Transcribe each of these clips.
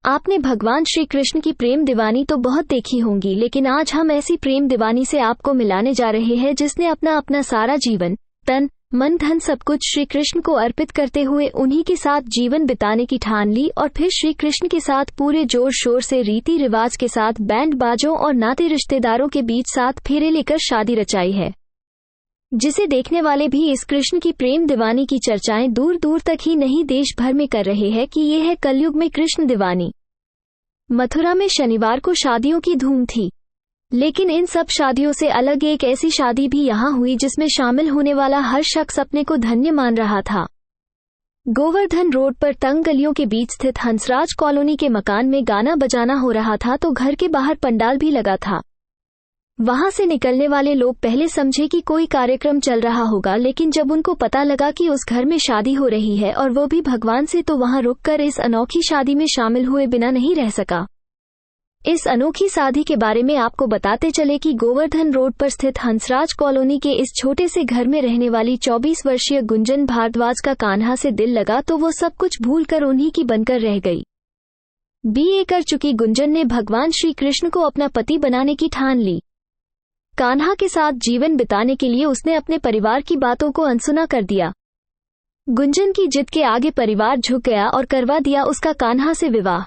आपने भगवान श्री कृष्ण की प्रेम दीवानी तो बहुत देखी होंगी, लेकिन आज हम ऐसी प्रेम दीवानी से आपको मिलाने जा रहे हैं जिसने अपना सारा जीवन, तन, मन, धन सब कुछ श्री कृष्ण को अर्पित करते हुए उन्हीं के साथ जीवन बिताने की ठान ली और फिर श्री कृष्ण के साथ पूरे जोर शोर से रीति रिवाज के साथ बैंड बाजों और नाते रिश्तेदारों के बीच साथ फेरे लेकर शादी रचाई है, जिसे देखने वाले भी इस कृष्ण की प्रेम दीवानी की चर्चाएं दूर दूर तक ही नहीं देश भर में कर रहे हैं कि ये है कलयुग में कृष्ण दीवानी। मथुरा में शनिवार को शादियों की धूम थी, लेकिन इन सब शादियों से अलग एक ऐसी शादी भी यहाँ हुई जिसमें शामिल होने वाला हर शख्स अपने को धन्य मान रहा था। गोवर्धन रोड पर तंग गलियों के बीच स्थित हंसराज कॉलोनी के मकान में गाना बजाना हो रहा था तो घर के बाहर पंडाल भी लगा था। वहां से निकलने वाले लोग पहले समझे कि कोई कार्यक्रम चल रहा होगा, लेकिन जब उनको पता लगा कि उस घर में शादी हो रही है और वो भी भगवान से, तो वहां रुककर इस अनोखी शादी में शामिल हुए बिना नहीं रह सका। इस अनोखी शादी के बारे में आपको बताते चले कि गोवर्धन रोड पर स्थित हंसराज कॉलोनी के इस छोटे से घर में रहने वाली 24 वर्षीय गुंजन भारद्वाज का कान्हा से दिल लगा तो वो सब कुछ भूलकर उन्हीं की बनकर रह गई। बीए कर चुकी गुंजन ने भगवान श्री कृष्ण को अपना पति बनाने की ठान ली। कान्हा के साथ जीवन बिताने के लिए उसने अपने परिवार की बातों को अनसुना कर दिया। गुंजन की जिद के आगे परिवार झुक गया और करवा दिया उसका कान्हा से विवाह।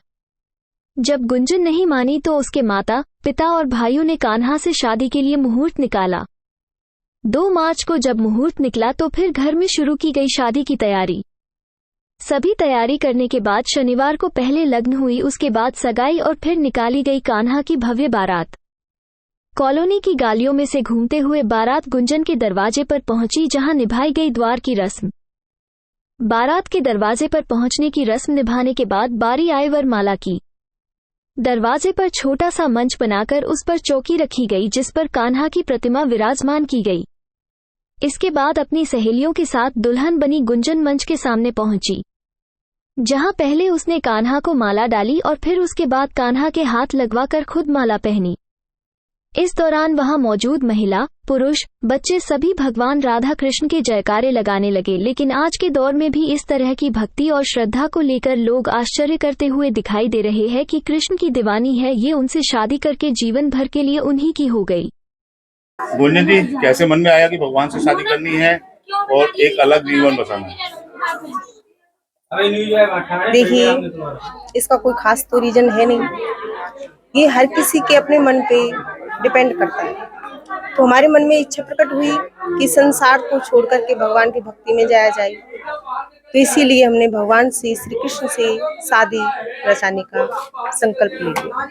जब गुंजन नहीं मानी तो उसके माता, पिता और भाइयों ने कान्हा से शादी के लिए मुहूर्त निकाला। 2 मार्च को जब मुहूर्त निकला तो फिर घर में शुरू की गई शादी की तैयारी। सभी तैयारी करने के बाद शनिवार को पहले लग्न हुई, उसके बाद सगाई और फिर निकाली गई कान्हा की भव्य बारात। कॉलोनी की गालियों में से घूमते हुए बारात गुंजन के दरवाजे पर पहुंची, जहां निभाई गई द्वार की रस्म। बारात के दरवाजे पर पहुंचने की रस्म निभाने के बाद बारी आई वरमाला की। दरवाजे पर छोटा सा मंच बनाकर उस पर चौकी रखी गई जिस पर कान्हा की प्रतिमा विराजमान की गई। इसके बाद अपनी सहेलियों के साथ दुल्हन बनी गुंजन मंच के सामने पहुंची, जहां पहले उसने कान्हा को माला डाली और फिर उसके बाद कान्हा के हाथ लगवाकर खुद माला पहनी। इस दौरान वहां मौजूद महिला, पुरुष, बच्चे सभी भगवान राधा कृष्ण के जयकारे लगाने लगे। लेकिन आज के दौर में भी इस तरह की भक्ति और श्रद्धा को लेकर लोग आश्चर्य करते हुए दिखाई दे रहे हैं कि कृष्ण की दीवानी है ये उनसे शादी करके जीवन भर के लिए उन्हीं की हो गई। गुंजन जी, कैसे मन में आया कि भगवान से शादी करनी है और एक अलग जीवन बसाना है? देखिए, इसका कोई खास तो रीजन है नहीं, ये हर किसी के अपने मन पे डिपेंड करता है। तो हमारे मन में इच्छा प्रकट हुई कि संसार को छोड़ करके भगवान की भक्ति में जाया जाए, तो इसीलिए हमने भगवान से, श्री कृष्ण से शादी रचाने का संकल्प ले लिया।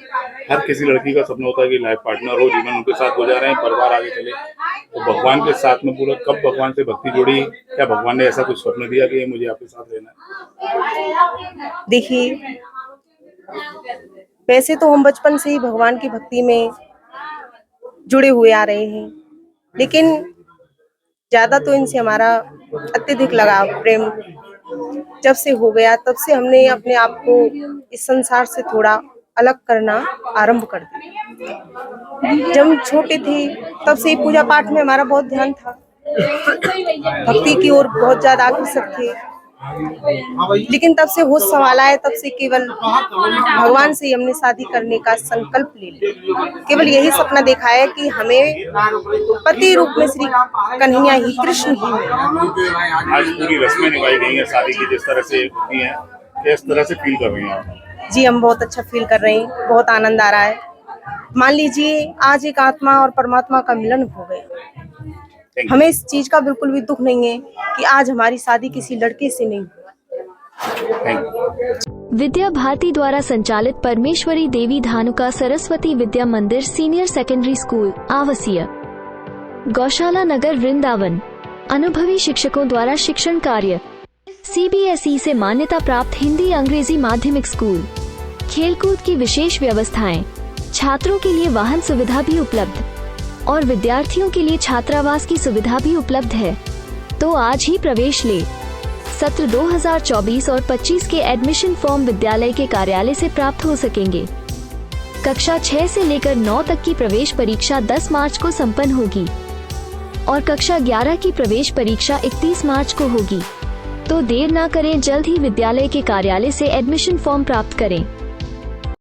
हर किसी लड़की का सपना होता है कि लाइफ पार्टनर हो, जीवन उनके साथ गुजारे हैं, परिवार आगे चले। तो भगवान के साथ में पूरा कब भगवान से भक्ति जोड़ी? क्या भगवान ने ऐसा कुछ स्वप्न दिया कि मुझे आपके साथ रहना है? देखिए, वैसे तो हम बचपन से ही भगवान की भक्ति में जुड़े हुए आ रहे हैं, लेकिन ज्यादा तो इनसे हमारा अत्यधिक लगाव, प्रेम जब से हो गया तब से हमने अपने आप को इस संसार से थोड़ा अलग करना आरंभ कर दिया। जब हम छोटे थे तब से पूजा पाठ में हमारा बहुत ध्यान था, भक्ति की ओर बहुत ज्यादा आकर्षक थे, लेकिन तब से होश संभाला है, तब से केवल भगवान से हमने शादी करने का संकल्प ले लिया। केवल यही सपना देखा है कि हमें पति रूप में श्री कन्हैया ही, कृष्ण ही है। आज पूरी रस्में निभाई गई हैं शादी की, जिस तरह से होती हैं, किस तरह से फील कर रही हैं आप? जी, हम बहुत अच्छा फील कर रहे हैं, बहुत आनंद आ रहा है। मान लीजिए आज एक आत्मा और परमात्मा का मिलन हो गया। हमें इस चीज का बिल्कुल भी दुख नहीं है कि आज हमारी शादी किसी लड़के से नहीं हुई। विद्या भारती द्वारा संचालित परमेश्वरी देवी धानुका सरस्वती विद्या मंदिर सीनियर सेकेंडरी स्कूल, आवासीय, गौशाला नगर, वृंदावन। अनुभवी शिक्षकों द्वारा शिक्षण कार्य। CBSE से मान्यता प्राप्त हिंदी अंग्रेजी माध्यमिक स्कूल। खेलकूद की विशेष व्यवस्थाएं। छात्रों के लिए वाहन सुविधा भी उपलब्ध और विद्यार्थियों के लिए छात्रावास की सुविधा भी उपलब्ध है। तो आज ही प्रवेश ले। सत्र 2024 और 25 के एडमिशन फॉर्म विद्यालय के कार्यालय से प्राप्त हो सकेंगे। कक्षा 6 से लेकर 9 तक की प्रवेश परीक्षा 10 मार्च को संपन्न होगी और कक्षा 11 की प्रवेश परीक्षा 31 मार्च को होगी। तो देर ना करें, जल्द ही विद्यालय के कार्यालय से एडमिशन फॉर्म प्राप्त करें।